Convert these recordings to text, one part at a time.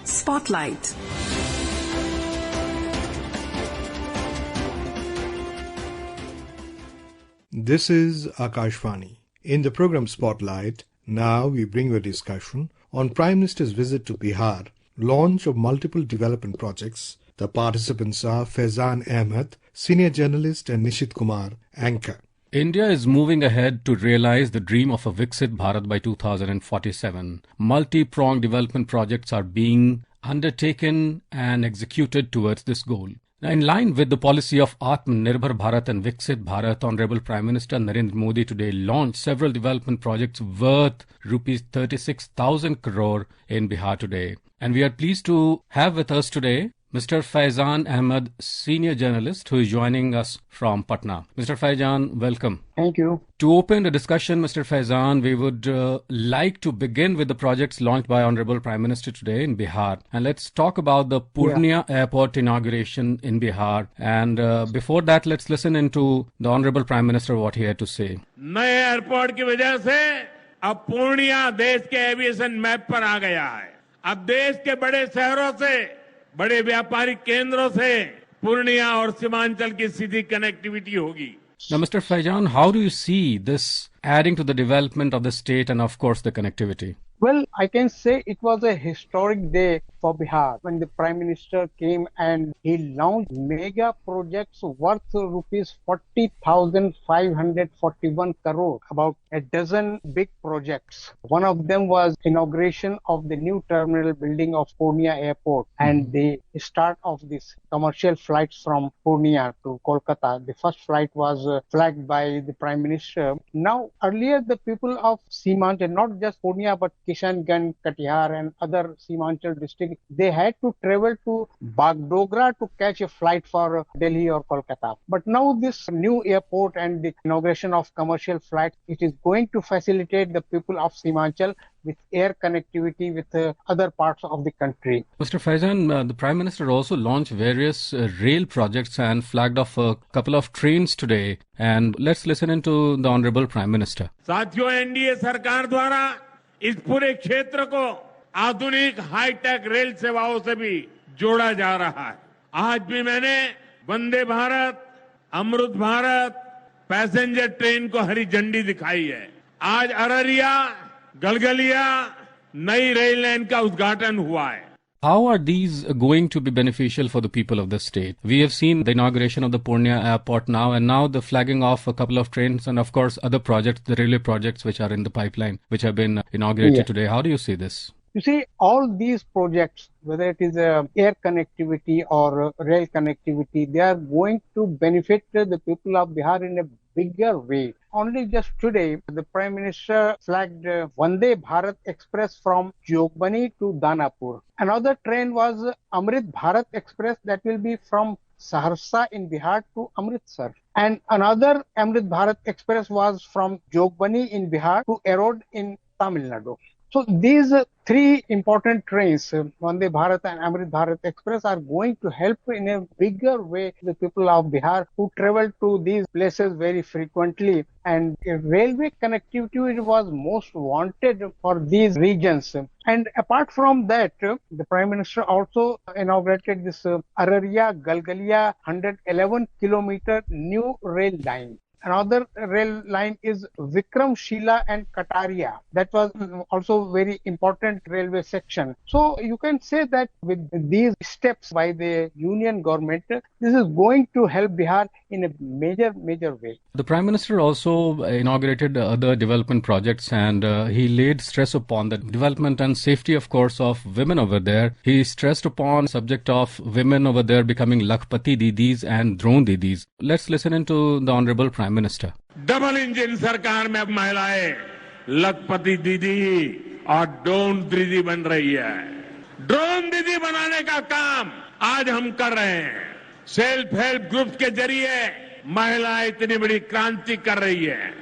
Spotlight. This is Akashvani. In the program Spotlight, now we bring you a discussion on Prime Minister's visit to Bihar, launch of multiple development projects. The participants are Faizan Ahmed, senior journalist, and Nishit Kumar, anchor. India is moving ahead to realize the dream of a Viksit Bharat by 2047. Multi-pronged development projects are being undertaken and executed towards this goal. Now, in line with the policy of Atmanirbhar Bharat and Viksit Bharat, Honorable Prime Minister Narendra Modi today launched several development projects worth rupees 36,000 crore in Bihar today. And we are pleased to have with us today Mr. Faizan Ahmed, senior journalist, who is joining us from Patna. Mr. Faizan, welcome. Thank you. To open the discussion, Mr. Faizan, we would like to begin with the projects launched by Honorable Prime Minister today in Bihar. And let's talk about the Purnia Airport inauguration in Bihar. And before that, let's listen into the Honorable Prime Minister what he had to say. नए airport की वजह से अब पूर्णिया देश के aviation map पर आ गया है. अब देश के बड़े शहरों से, बड़े व्यापारिक केंद्रों से पूर्णिया और सीमांचल की सीधी कनेक्टिविटी होगी. Now, Mr. Faizan, how do you see this adding to the development of the state and, of course, the connectivity? Well, I can say it was a historic day for Bihar when the Prime Minister came and he launched mega projects worth rupees 40,541 crore, about a dozen big projects. One of them was inauguration of the new terminal building of Purnia Airport and the start of this commercial flights from Purnia to Kolkata. The first flight was flagged by the Prime Minister. Now, earlier the people of Seemanchal, not just Purnia but Kishanganj, Katihar and other Seemanchal districts, they had to travel to Bagdogra to catch a flight for Delhi or Kolkata. But now this new airport and the inauguration of commercial flights, it is going to facilitate the people of Seemanchal with air connectivity with other parts of the country. Mr. Faizan, the Prime Minister also launched various rail projects and flagged off a couple of trains today. And let's listen into the Honorable Prime Minister. साथियों, NDA सरकार द्वारा इस पूरे क्षेत्र को आधुनिक hi tech rail सेवाओं से भी जोड़ा जा रहा है. आज भी मैंने वंदे भारत, अमृत भारत पैसेंजर ट्रेन को हरी झंडी दिखाई है. आज अररिया गलगलिया नई रेल लाइन का उद्घाटन हुआ है. How are these going to be beneficial for the people of the state? We have seen the inauguration of the Purnia Airport now, and now the flagging off a couple of trains and, of course, other projects, the railway projects which are in the pipeline, which have been inaugurated today. How do you see this? You see, all these projects, whether it is air connectivity or rail connectivity, they are going to benefit the people of Bihar in a bigger way. Only just today, the Prime Minister flagged Vande Bharat Express from Jogbani to Danapur. Another train was Amrit Bharat Express that will be from Saharsa in Bihar to Amritsar. And another Amrit Bharat Express was from Jogbani in Bihar to Erode in Tamil Nadu. So these three important trains, Vande Bharat and Amrit Bharat Express, are going to help in a bigger way the people of Bihar who travel to these places very frequently. And railway connectivity was most wanted for these regions. And apart from that, the Prime Minister also inaugurated this Araria Galgalia 111 kilometer new rail line. Another rail line is Vikramshila and Kataria. That was also very important railway section. So you can say that with these steps by the union government, this is going to help Bihar in a major way. The Prime Minister also inaugurated other development projects, and he laid stress upon the development and safety, of course, of women over there. He stressed upon the subject of women over there becoming Lakhpati Didis and Drone Didis. Let's listen into the Honorable Prime Minister. Double engine सरकार में अब महिलाएं लखपति दीदी और drone दीदी बन रही है. ड्रोन दीदी बनाने का काम आज हम कर रहे हैं. सेल्फ हेल्प ग्रुप के जरिए महिलाएं इतनी बड़ी क्रांति कर रही है.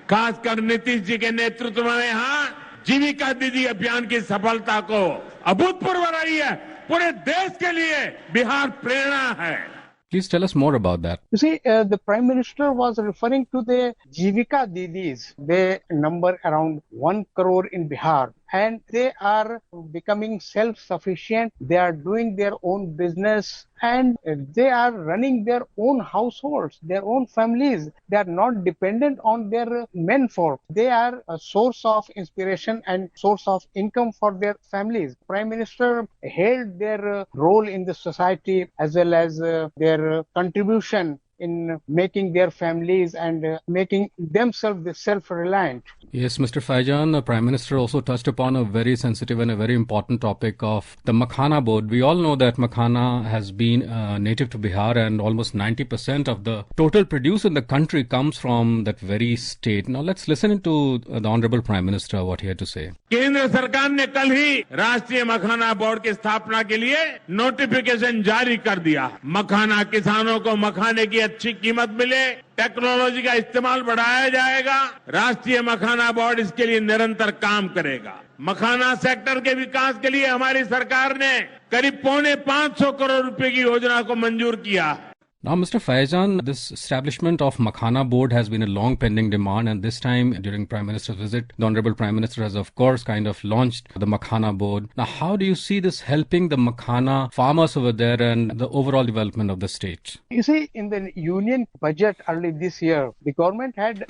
खासकर नीतीश जी के नेतृत्व में यहाँ जीविका दीदी अभियान की सफलता को अभूतपूर्व रही है. पूरे देश के लिए बिहार प्रेरणा है. Please tell us more about that. You see, the Prime Minister was referring to the Jivika Didis. They number around 1 crore in Bihar. and they are becoming self-sufficient. They are doing their own business and they are running their own households, their own families. They are not dependent on their menfolk. They are a source of inspiration and source of income for their families. Prime Minister held their role in the society as well as their contribution in making their families and making themselves self-reliant. Yes, Mr. Faijan, the Prime Minister also touched upon a very sensitive and a very important topic of the Makhana board. We all know that Makhana has been native to Bihar and almost 90% of the total produce in the country comes from that very state. Now let's listen to the Honorable Prime Minister, what he had to say. केंद्र सरकार ने कल ही राष्ट्रीय मखाना board की स्थापना के लिए notification जारी कर दिया। मखाना किसानों को मखाने की अच्छी कीमत मिले, टेक्नोलॉजी का इस्तेमाल बढ़ाया जाएगा। राष्ट्रीय मखाना बोर्ड इसके लिए निरंतर काम करेगा। मखाना सेक्टर के विकास के लिए हमारी सरकार ने करीब 550 करोड़ रुपए की योजना को मंजूर किया। Now, Mr. Faijan, this establishment of Makhana board has been a long pending demand, and this time during Prime Minister's visit, the Honorable Prime Minister has of course kind of launched the Makhana board. Now, how do you see this helping the Makhana farmers over there and the overall development of the state? You see, in the union budget early this year, the government had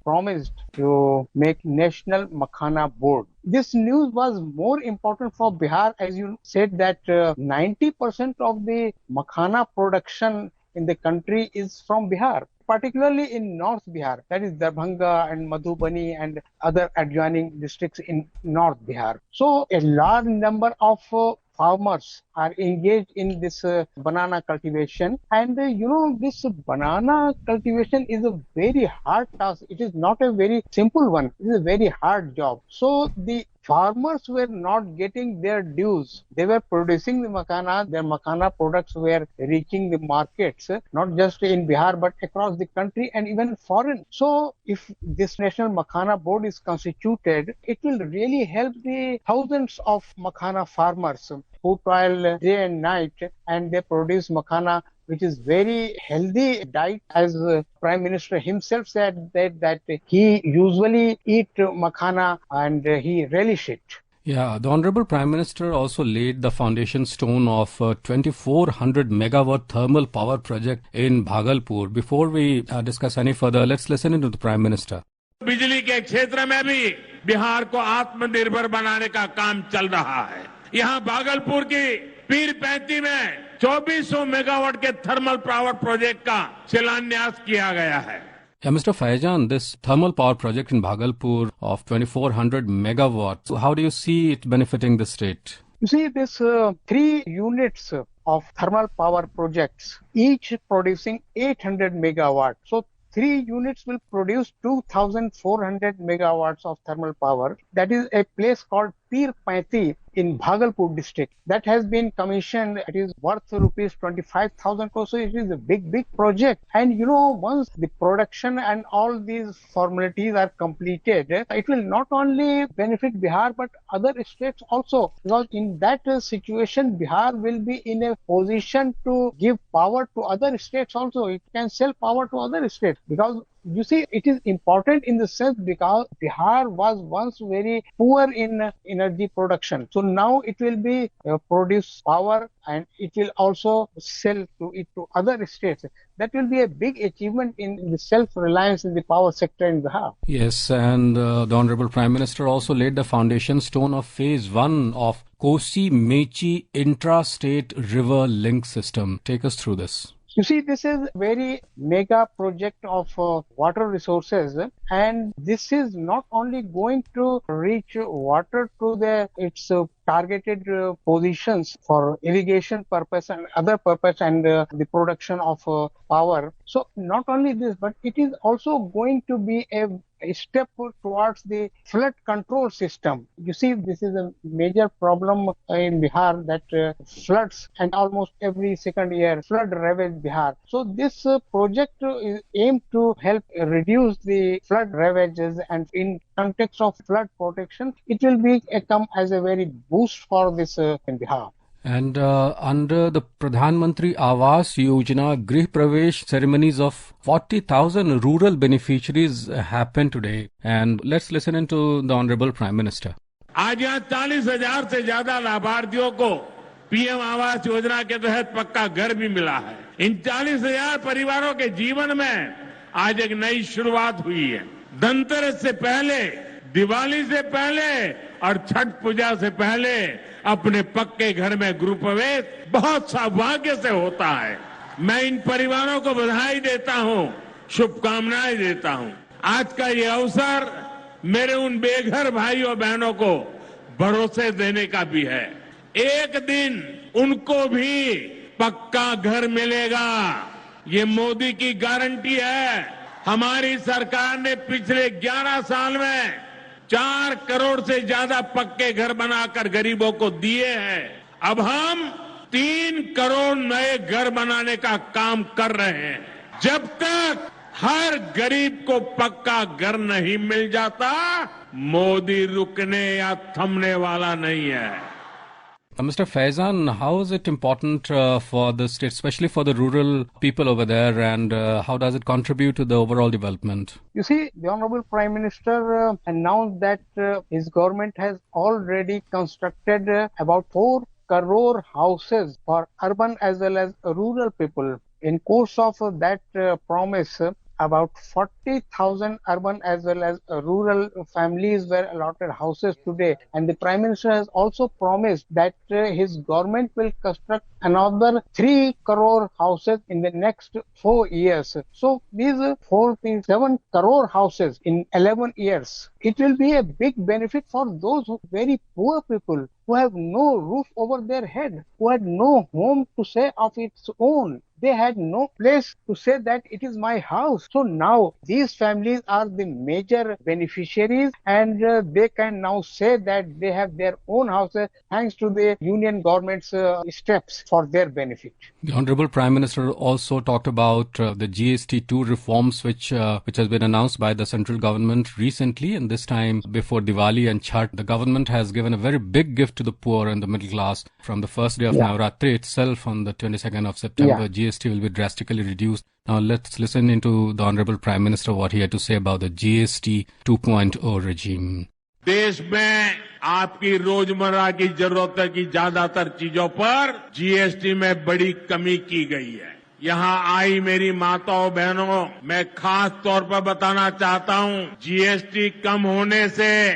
promised to make National Makhana Board. This news was more important for Bihar, as you said that 90% of the Makhana production in the country is from Bihar, particularly in North Bihar, that is Darbhanga and Madhubani and other adjoining districts in North Bihar. So a large number of farmers are engaged in this banana cultivation, and this banana cultivation is a very hard task. It is not a very simple one. It is a very hard job. So the farmers were not getting their dues. They were producing the makhana. Their makhana products were reaching the markets, not just in Bihar but across the country and even foreign. So if this National Makhana Board is constituted, it will really help the thousands of makhana farmers who toil day and night, and they produce makhana, which is very healthy diet. As Prime Minister himself said that he usually eat makhana and he relish it. Yeah, the Honorable Prime Minister also laid the foundation stone of a 2400 megawatt thermal power project in Bhagalpur. Before we discuss any further, let's listen to the Prime Minister. बिजली के क्षेत्र में भी बिहार को आत्मनिर्भर बनाने का काम चल रहा है। यहाँ भागलपुर की पीर पैंती में 2400 मेगावाट के थर्मल पावर प्रोजेक्ट का शिलान्यास किया गया है। Yeah, Mr. Faijan, this thermal power project in Bhagalpur of 2400 megawatts, so how do you see it benefiting the state? You see, this 3 units of thermal power projects, each producing 800 megawatts. So 3 units will produce 2,400 megawatts of thermal power. That is a place called Pir Paiti in Bhagalpur district. That has been commissioned. It is worth rupees 25,000 crores. So it is a big project. And once the production and all these formalities are completed, it will not only benefit Bihar but other states also. Because in that situation, Bihar will be in a position to give power to other states also. It can sell power to other states. Because you see, it is important in the sense because Bihar was once very poor in energy production. So now it will be produce power and it will also sell to other states. That will be a big achievement in the self-reliance in the power sector in Bihar. Yes, and the Honorable Prime Minister also laid the foundation stone of phase 1 of Kosi-Mechi intra-state river link system. Take us through this. You see, this is a very mega project of water resources, and this is not only going to reach water to its targeted positions for irrigation purpose and other purpose and the production of power. So not only this, but it is also going to be a step towards the flood control system. You see, this is a major problem in Bihar that floods and almost every second year flood ravage Bihar. So this project is aimed to help reduce the flood ravages, and in context of flood protection, it will come as a very boost for this in Bihar. And under the Pradhan Mantri Awas Yojana, Grih Pravesh ceremonies of 40,000 rural beneficiaries happen today. And let's listen to the Honorable Prime Minister. आज यहाँ 40,000 से ज्यादा लाभार्थियों को PM Awas Yojana के तहत पक्का घर भी मिला है। इन 40,000 परिवारों के जीवन में आज एक नई शुरुआत हुई है। धनतेरस से पहले, दिवाली से पहले और छठ पूजा से पहले अपने पक्के घर में गृह प्रवेश बहुत सौभाग्य से होता है। मैं इन परिवारों को बधाई देता हूं, शुभकामनाएं देता हूं। आज का ये अवसर मेरे उन बेघर भाइयों बहनों को भरोसे देने का भी है। एक दिन उनको भी पक्का घर मिलेगा, ये मोदी की गारंटी है। हमारी सरकार ने पिछले 11 साल में 4 करोड़ से ज्यादा पक्के घर बनाकर गरीबों को दिए हैं। अब हम 3 करोड़ नए घर बनाने का काम कर रहे हैं। जब तक हर गरीब को पक्का घर नहीं मिल जाता, मोदी रुकने या थमने वाला नहीं है। Mr. Faizan, how is it important for the state, especially for the rural people over there, and how does it contribute to the overall development? You see, the Honorable Prime Minister announced that his government has already constructed about 4 crore houses for urban as well as rural people. In course of that promise, about 40,000 urban as well as rural families were allotted houses today. And the Prime Minister has also promised that his government will construct another 3 crore houses in the next 4 years. So these 47 crore houses in 11 years. It will be a big benefit for those very poor people who have no roof over their head, who had no home to say of its own. They had no place to say that it is my house. So now these families are the major beneficiaries, and they can now say that they have their own houses thanks to the union government's steps for their benefit. The Honorable Prime Minister also talked about the GST2 reforms which has been announced by the central government recently, and this time before Diwali and Chhath. The government has given a very big gift to the poor and the middle class. From the first day of Navratri itself on the 22nd of September, GST will be drastically reduced. Now let's listen into the Honorable Prime Minister what he had to say about the GST 2.0 regime. देश में आपकी रोजमर्रा की जरूरतों की ज्यादातर चीजों पर जीएसटी में बड़ी कमी की गई है। यहाँ आई मेरी माताओं बहनों, मैं खास तौर पर बताना चाहता हूँ, जीएसटी कम होने से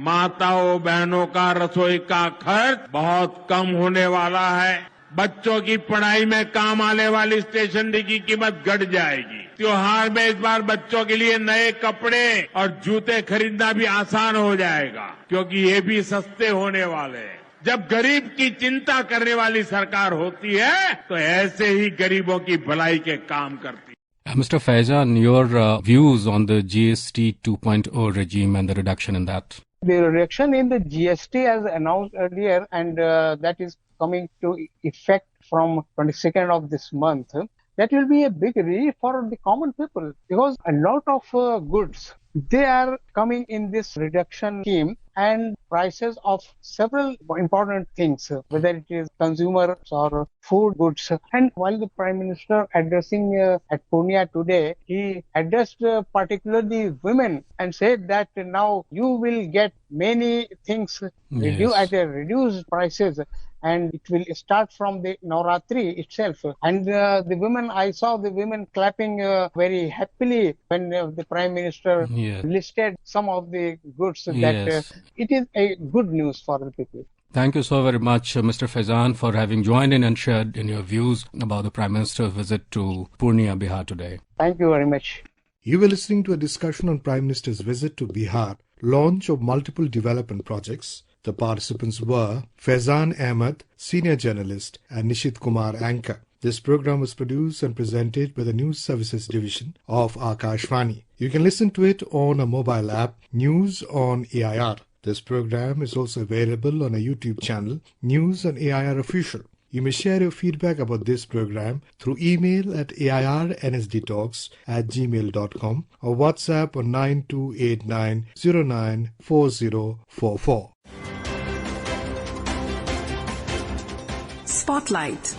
माताओं बहनों का रसोई का खर्च बहुत कम होने वाला है। बच्चों की पढ़ाई में काम आने वाली स्टेशनरी की कीमत घट जाएगी। त्योहार में इस बार बच्चों के लिए नए कपड़े और जूते खरीदना भी आसान हो जाएगा, क्योंकि ये भी सस्ते होने वाले हैं। जब गरीब की चिंता करने वाली सरकार होती है, तो ऐसे ही गरीबों की भलाई के काम करती है। Mr. Faizan, your views on the GST 2.0 regime and the reduction in that? The reduction in the GST as announced earlier, and that is coming to effect from 22nd of this month, that will be a big relief for the common people, because a lot of goods, they are coming in this reduction scheme, and prices of several important things, whether it is consumers or food goods. And while the Prime Minister addressing at Purnia today, he addressed particularly women and said that now you will get many things at a reduced prices, and it will start from the Navratri itself. And the women, I saw the women clapping very happily when the Prime Minister listed some of the goods that it is a good news for the people. Thank you so very much, Mr. Faizan, for having joined in and shared in your views about the Prime Minister's visit to Purnia, Bihar today. Thank you very much. You were listening to a discussion on Prime Minister's visit to Bihar, launch of multiple development projects. The participants were Faizan Ahmed, senior journalist, and Nishit Kumar, anchor. This program was produced and presented by the News Services Division of Akashvani. You can listen to it on a mobile app, News on AIR. This program is also available on a YouTube channel, News on AIR Official. You may share your feedback about this program through email at airnsdtalks@gmail.com or WhatsApp on 9289094044. Spotlight.